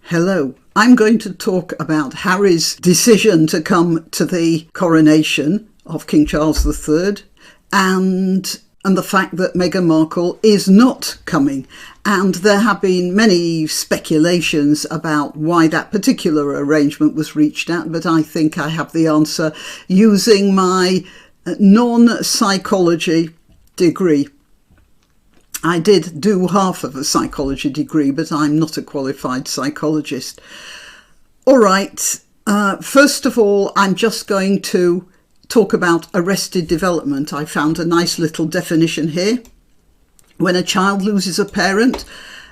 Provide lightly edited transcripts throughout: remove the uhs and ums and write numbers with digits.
Hello. I'm going to talk about Harry's decision to come to the coronation of King Charles III and the fact that Meghan Markle is not coming. And there have been many speculations about why that particular arrangement was reached at, but I think I have the answer using my non-psychology degree. I did do half of a psychology degree, but I'm not a qualified psychologist. All right, first of all, I'm just going to talk about arrested development. I found a nice little definition here. When a child loses a parent,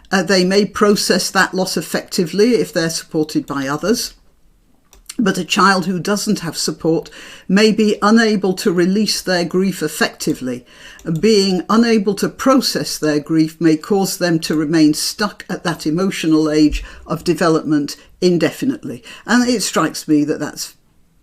they may process that loss effectively if they're supported by others. But a child who doesn't have support may be unable to release their grief effectively. Being unable to process their grief may cause them to remain stuck at that emotional age of development indefinitely. And it strikes me that that's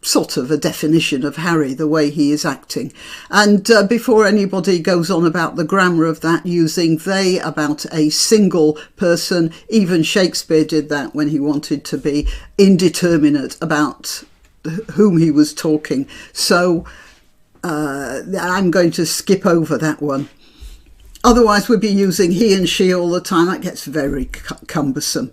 sort of a definition of Harry, the way he is acting. And before anybody goes on about the grammar of that, using they about a single person, even Shakespeare did that when he wanted to be indeterminate about whom he was talking. So I'm going to skip over that one. Otherwise we'd be using he and she all the time. That gets very cumbersome.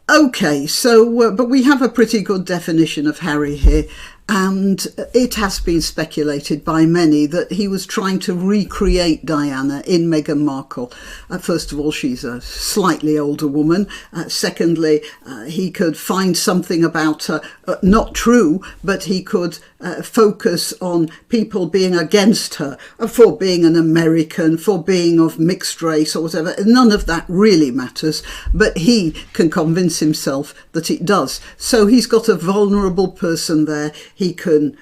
Okay, so, but we have a pretty good definition of Harry here, and it has been speculated by many that he was trying to recreate Diana in Meghan Markle. First of all, she's a slightly older woman. Secondly, he could find something about her, not true, but he could focus on people being against her for being an American, for being of mixed race or whatever. None of that really matters, but he can convince himself that it does. So he's got a vulnerable person there. He can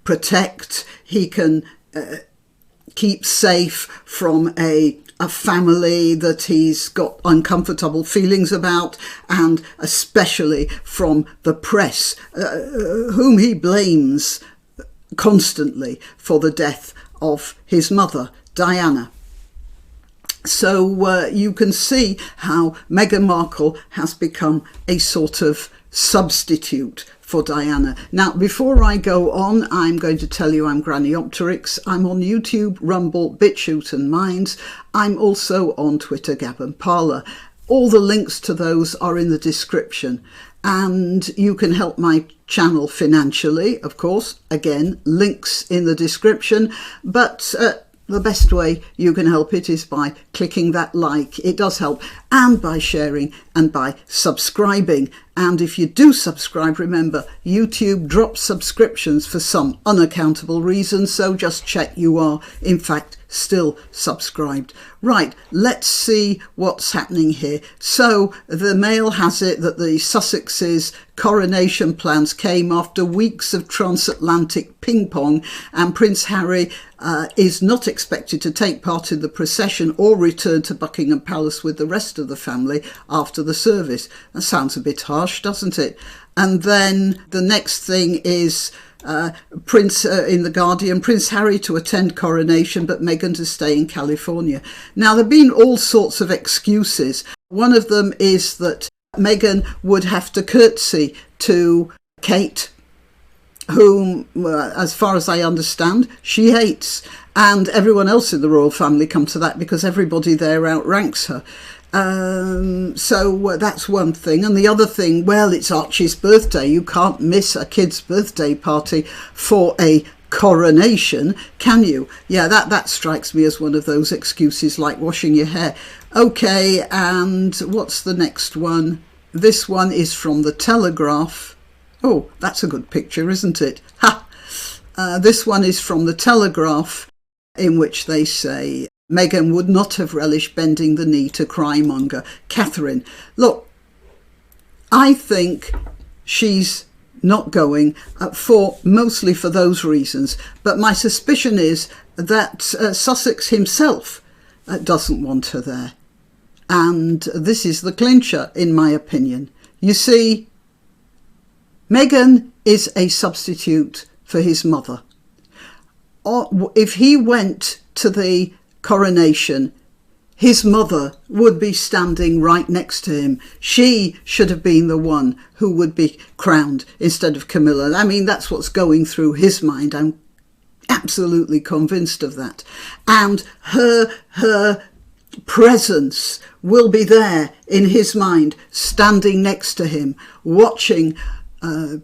protect, he can keep safe from a family that he's got uncomfortable feelings about, and especially from the press, whom he blames constantly for the death of his mother, Diana. So you can see how Meghan Markle has become a sort of substitute for Diana. Now, before I go on, I'm going to tell you I'm Granniopteryx. I'm on YouTube, Rumble, BitChute and Minds. I'm also on Twitter, Gab and Parler. All the links to those are in the description. And you can help my channel financially, of course. Again, links in the description. But the best way you can help it is by clicking that like. It does help. And by sharing and by subscribing. And if you do subscribe, remember, YouTube drops subscriptions for some unaccountable reasons, so just check you are, in fact, still subscribed. Right, let's see what's happening here. So the Mail has it that the Sussex's coronation plans came after weeks of transatlantic ping-pong, and Prince Harry is not expected to take part in the procession or return to Buckingham Palace with the rest of the family after the service. That sounds a bit harsh, doesn't it? And then the next thing is Prince in The Guardian, Prince Harry to attend coronation but Meghan to stay in California. Now, there have been all sorts of excuses. One of them is that Meghan would have to curtsy to Kate, whom, as far as I understand, she hates. And everyone else in the royal family come to that because everybody there outranks her. So that's one thing. And the other thing, well, it's Archie's birthday. You can't miss a kid's birthday party for a coronation, can you? Yeah, that strikes me as one of those excuses, like washing your hair. Okay, and what's the next one? This one is from The Telegraph. Oh, that's a good picture, isn't it? Ha! This one is from The Telegraph, in which they say Meghan would not have relished bending the knee to crymonger Catherine. Look, I think she's not going mostly for those reasons. But my suspicion is that Sussex himself doesn't want her there. And this is the clincher, in my opinion. You see, Meghan is a substitute for his mother. If he went to the coronation, his mother would be standing right next to him. She should have been the one who would be crowned instead of Camilla. I mean, that's what's going through his mind. I'm absolutely convinced of that. And her presence will be there in his mind, standing next to him, watching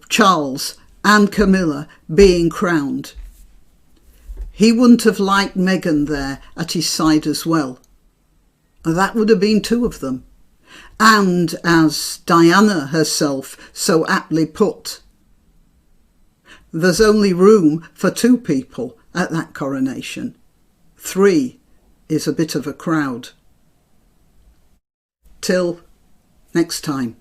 Charles and Camilla being crowned. He wouldn't have liked Meghan there at his side as well. That would have been two of them. And as Diana herself so aptly put, there's only room for two people at that coronation. 3 is a bit of a crowd. Till next time.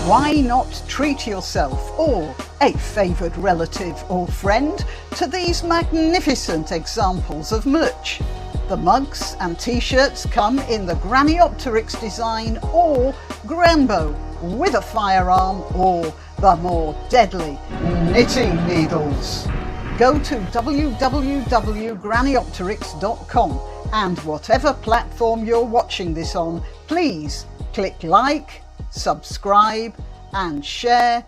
Why not treat yourself or a favoured relative or friend to these magnificent examples of merch? The mugs and t-shirts come in the granniopteryx design or Granbo with a firearm or the more deadly knitting needles. Go to www.granniopteryx.com and whatever platform you're watching this on, please click like, subscribe and share.